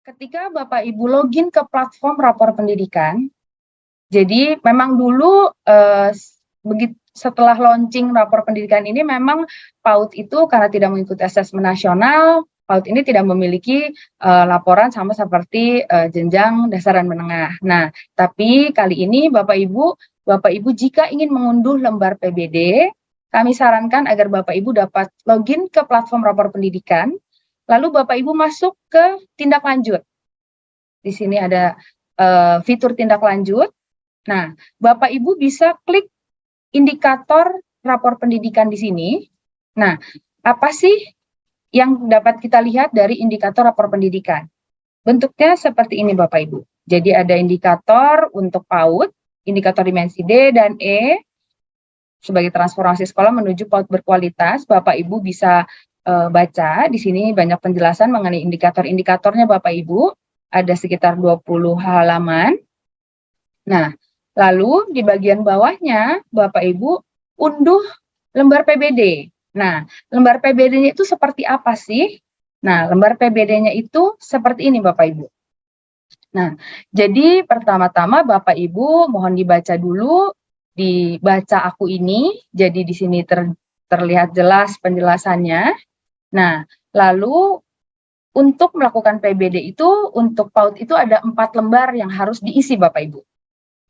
Ketika Bapak Ibu login ke platform rapor pendidikan, jadi memang dulu setelah launching rapor pendidikan ini memang PAUD itu karena tidak mengikuti asesmen nasional, PAUD ini tidak memiliki laporan sama seperti jenjang dasar dan menengah. Nah, tapi kali ini Bapak Ibu jika ingin mengunduh lembar PBD, kami sarankan agar Bapak Ibu dapat login ke platform rapor pendidikan, lalu Bapak Ibu masuk ke tindak lanjut. Di sini ada fitur tindak lanjut. Nah, Bapak Ibu bisa klik indikator rapor pendidikan di sini. Nah, apa sih yang dapat kita lihat dari indikator rapor pendidikan? Bentuknya seperti ini Bapak Ibu. Jadi ada indikator untuk PAUD, indikator dimensi D dan E, sebagai transformasi sekolah menuju PAUD berkualitas. Bapak Ibu bisa baca, di sini banyak penjelasan mengenai indikator-indikatornya Bapak Ibu, ada sekitar 20 halaman. Nah, lalu di bagian bawahnya Bapak Ibu unduh lembar PBD. Nah, lembar PBD-nya itu seperti apa sih? Nah, lembar PBD-nya itu seperti ini Bapak Ibu. Nah, jadi pertama-tama Bapak Ibu mohon dibaca dulu, dibaca aku ini, jadi di sini terlihat jelas penjelasannya. Nah, lalu untuk melakukan PBD itu, untuk PAUD itu ada 4 lembar yang harus diisi Bapak Ibu.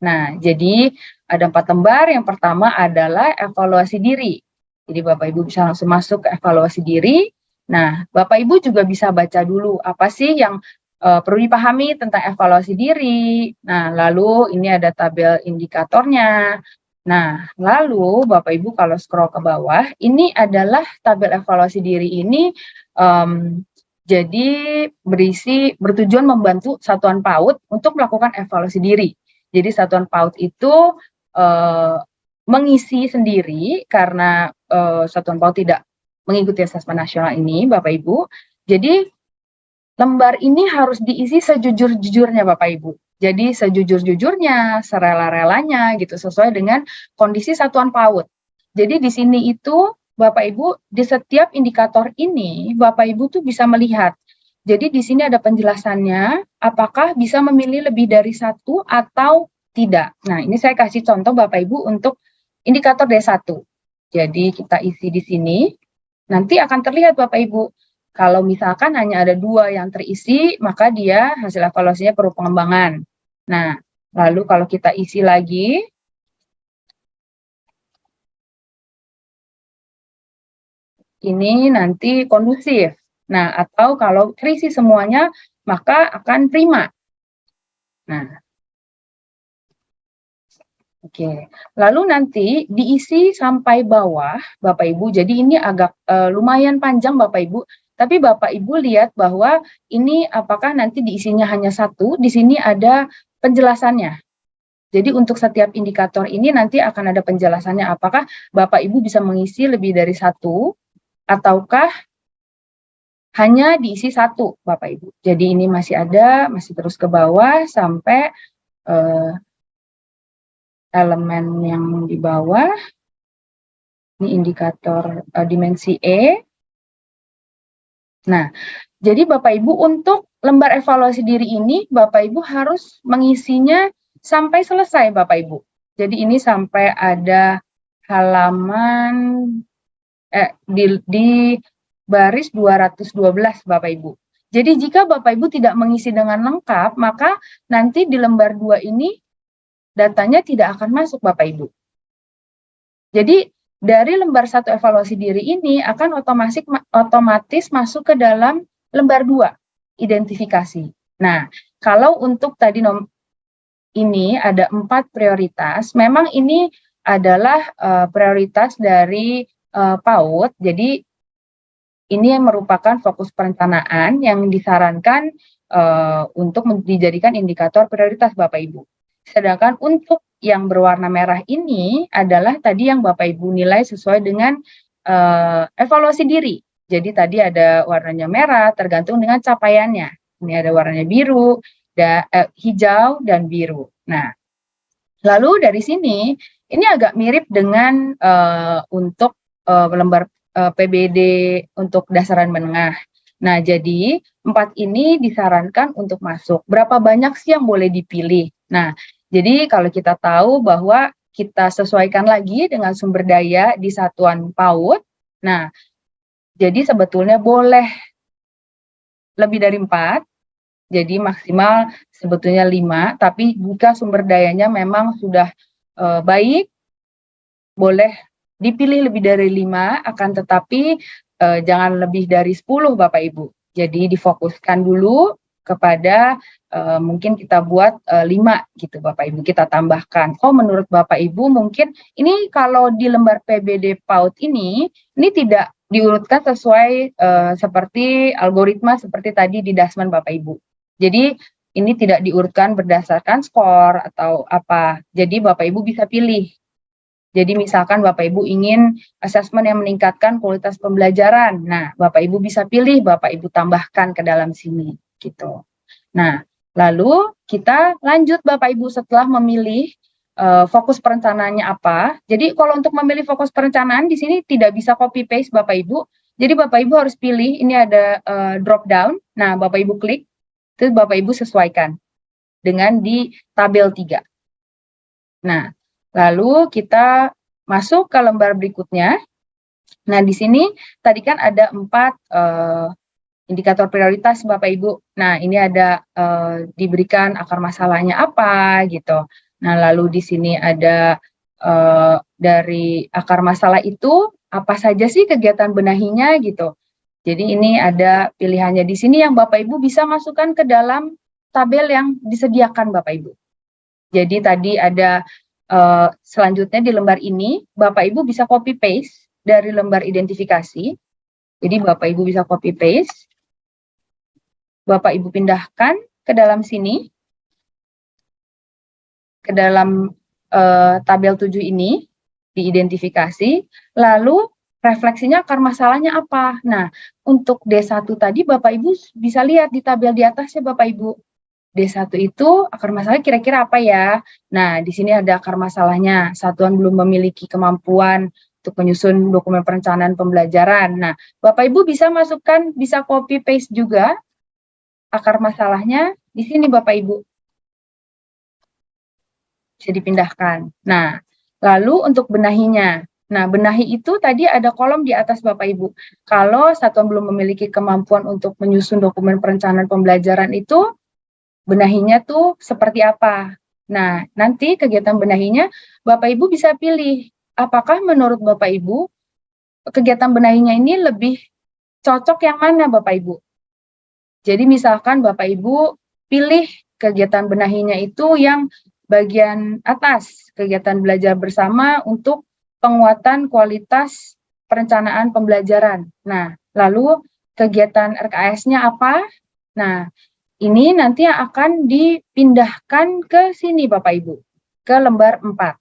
Nah, jadi ada 4 lembar, yang pertama adalah evaluasi diri. Jadi Bapak Ibu bisa langsung masuk ke evaluasi diri. Nah, Bapak Ibu juga bisa baca dulu apa sih yang perlu dipahami tentang evaluasi diri. Nah, lalu ini ada tabel indikatornya. Nah, lalu Bapak Ibu kalau scroll ke bawah, ini adalah tabel evaluasi diri ini jadi bertujuan membantu satuan PAUD untuk melakukan evaluasi diri. Jadi satuan PAUD itu mengisi sendiri karena satuan PAUD tidak mengikuti asesmen nasional ini, Bapak Ibu. Jadi lembar ini harus diisi sejujur-jujurnya Bapak Ibu. Jadi sejujur-jujurnya, serela-relanya gitu, sesuai dengan kondisi satuan PAUD. Jadi di sini itu Bapak Ibu di setiap indikator ini Bapak Ibu tuh bisa melihat. Jadi di sini ada penjelasannya, apakah bisa memilih lebih dari satu atau tidak. Nah, ini saya kasih contoh Bapak Ibu untuk indikator D1. Jadi kita isi di sini, nanti akan terlihat Bapak Ibu. Kalau misalkan hanya ada 2 yang terisi, maka dia hasil evaluasinya perlu pengembangan. Nah, lalu kalau kita isi lagi, ini nanti kondusif. Nah, atau kalau terisi semuanya, maka akan prima. Nah, oke. Lalu nanti diisi sampai bawah, Bapak Ibu. Jadi ini agak lumayan panjang Bapak Ibu. Tapi Bapak Ibu lihat bahwa ini apakah nanti diisinya hanya 1, di sini ada penjelasannya. Jadi untuk setiap indikator ini nanti akan ada penjelasannya apakah Bapak Ibu bisa mengisi lebih dari 1 ataukah hanya diisi 1 Bapak Ibu. Jadi ini masih ada, masih terus ke bawah sampai elemen yang di bawah. Ini indikator dimensi E. Nah, jadi Bapak Ibu untuk lembar evaluasi diri ini, Bapak Ibu harus mengisinya sampai selesai Bapak Ibu. Jadi ini sampai ada halaman di baris 212 Bapak Ibu. Jadi jika Bapak Ibu tidak mengisi dengan lengkap, maka nanti di lembar 2 ini datanya tidak akan masuk Bapak Ibu. Jadi dari lembar 1 evaluasi diri ini akan otomatis masuk ke dalam lembar 2 identifikasi. Nah, kalau untuk tadi ini ada 4 prioritas, memang ini adalah prioritas dari PAUD. Jadi ini merupakan fokus perencanaan yang disarankan untuk dijadikan indikator prioritas Bapak Ibu. Sedangkan untuk yang berwarna merah ini adalah tadi yang Bapak Ibu nilai sesuai dengan evaluasi diri. Jadi tadi ada warnanya merah tergantung dengan capaiannya. Ini ada warnanya biru, hijau, dan biru. Nah, lalu dari sini ini agak mirip dengan untuk lembar PBD untuk dasaran menengah. Nah, jadi 4 ini disarankan untuk masuk. Berapa banyak sih yang boleh dipilih? Nah, jadi kalau kita tahu bahwa kita sesuaikan lagi dengan sumber daya di satuan PAUD. Nah, jadi sebetulnya boleh lebih dari 4, jadi maksimal sebetulnya 5, tapi jika sumber dayanya memang sudah baik, boleh dipilih lebih dari 5, akan tetapi jangan lebih dari 10 Bapak Ibu. Jadi difokuskan dulu kepada mungkin kita buat 5 gitu Bapak Ibu, kita tambahkan. Oh, menurut Bapak Ibu mungkin ini kalau di lembar PBD PAUD ini tidak diurutkan sesuai seperti algoritma seperti tadi di Dasman Bapak Ibu. Jadi ini tidak diurutkan berdasarkan skor atau apa. Jadi Bapak Ibu bisa pilih. Jadi misalkan Bapak Ibu ingin asesmen yang meningkatkan kualitas pembelajaran. Nah, Bapak Ibu bisa pilih, Bapak Ibu tambahkan ke dalam sini gitu. Nah, lalu kita lanjut Bapak Ibu setelah memilih fokus perencanaannya apa. Jadi kalau untuk memilih fokus perencanaan di sini tidak bisa copy paste Bapak Ibu. Jadi Bapak Ibu harus pilih, ini ada drop down. Nah, Bapak Ibu klik, terus Bapak Ibu sesuaikan dengan di tabel 3. Nah, lalu kita masuk ke lembar berikutnya. Nah, di sini tadi kan ada 4 indikator prioritas Bapak Ibu. Nah, ini ada diberikan akar masalahnya apa gitu. Nah, lalu di sini ada dari akar masalah itu apa saja sih kegiatan benahinya gitu. Jadi ini ada pilihannya di sini yang Bapak Ibu bisa masukkan ke dalam tabel yang disediakan Bapak Ibu. Jadi tadi ada selanjutnya di lembar ini Bapak Ibu bisa copy paste dari lembar identifikasi. Jadi Bapak Ibu bisa copy paste. Bapak Ibu pindahkan ke dalam sini, ke dalam tabel 7 ini, diidentifikasi, lalu refleksinya akar masalahnya apa. Nah, untuk D1 tadi Bapak Ibu bisa lihat di tabel di atasnya Bapak Ibu. D1 itu akar masalahnya kira-kira apa ya? Nah, di sini ada akar masalahnya, satuan belum memiliki kemampuan untuk menyusun dokumen perencanaan pembelajaran. Nah, Bapak Ibu bisa masukkan, bisa copy paste juga akar masalahnya di sini Bapak Ibu. Bisa dipindahkan. Nah, lalu untuk benahinya. Nah, benahi itu tadi ada kolom di atas Bapak Ibu. Kalau satuan belum memiliki kemampuan untuk menyusun dokumen perencanaan pembelajaran itu, benahinya tuh seperti apa. Nah, nanti kegiatan benahinya Bapak Ibu bisa pilih. Apakah menurut Bapak Ibu, kegiatan benahinya ini lebih cocok yang mana Bapak Ibu? Jadi misalkan Bapak Ibu pilih kegiatan benahinya itu yang bagian atas, kegiatan belajar bersama untuk penguatan kualitas perencanaan pembelajaran. Nah, lalu kegiatan RKS-nya apa? Nah, ini nanti akan dipindahkan ke sini Bapak Ibu, ke lembar 4.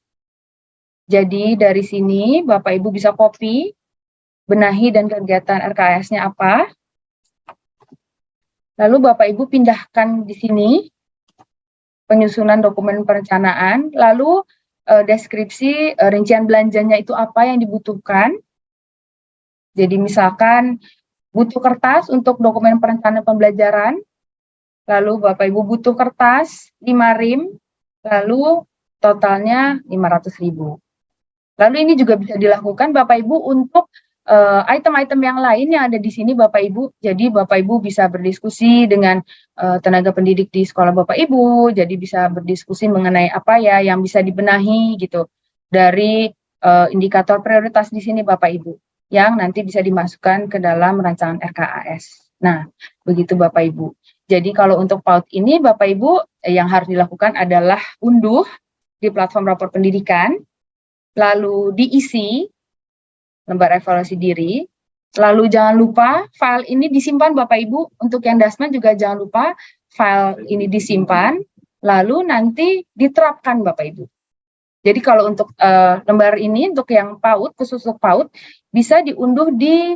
Jadi dari sini Bapak Ibu bisa copy, benahi dan kegiatan RKS-nya apa. Lalu Bapak Ibu pindahkan di sini, penyusunan dokumen perencanaan, lalu deskripsi rincian belanjanya itu apa yang dibutuhkan. Jadi misalkan butuh kertas untuk dokumen perencanaan pembelajaran, lalu Bapak Ibu butuh kertas 5 rim, lalu totalnya 500.000. Lalu ini juga bisa dilakukan Bapak Ibu untuk item-item yang lain yang ada di sini Bapak Ibu. Jadi Bapak Ibu bisa berdiskusi dengan tenaga pendidik di sekolah Bapak Ibu, jadi bisa berdiskusi mengenai apa ya yang bisa dibenahi gitu dari indikator prioritas di sini Bapak Ibu, yang nanti bisa dimasukkan ke dalam rancangan RKAS. Nah, begitu Bapak Ibu. Jadi kalau untuk PAUD ini Bapak Ibu yang harus dilakukan adalah unduh di platform rapor pendidikan, lalu diisi lembar evaluasi diri, lalu jangan lupa file ini disimpan Bapak Ibu, untuk yang Dasman juga jangan lupa file ini disimpan, lalu nanti diterapkan Bapak Ibu. Jadi kalau untuk lembar ini, untuk yang PAUD, khusus untuk PAUD, bisa diunduh di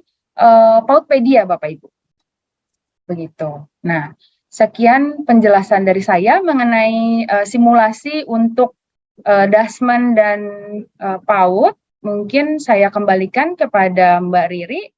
PAUDpedia Bapak Ibu. Begitu. Nah, sekian penjelasan dari saya mengenai simulasi untuk Dasman dan PAUD. Mungkin saya kembalikan kepada Mbak Riri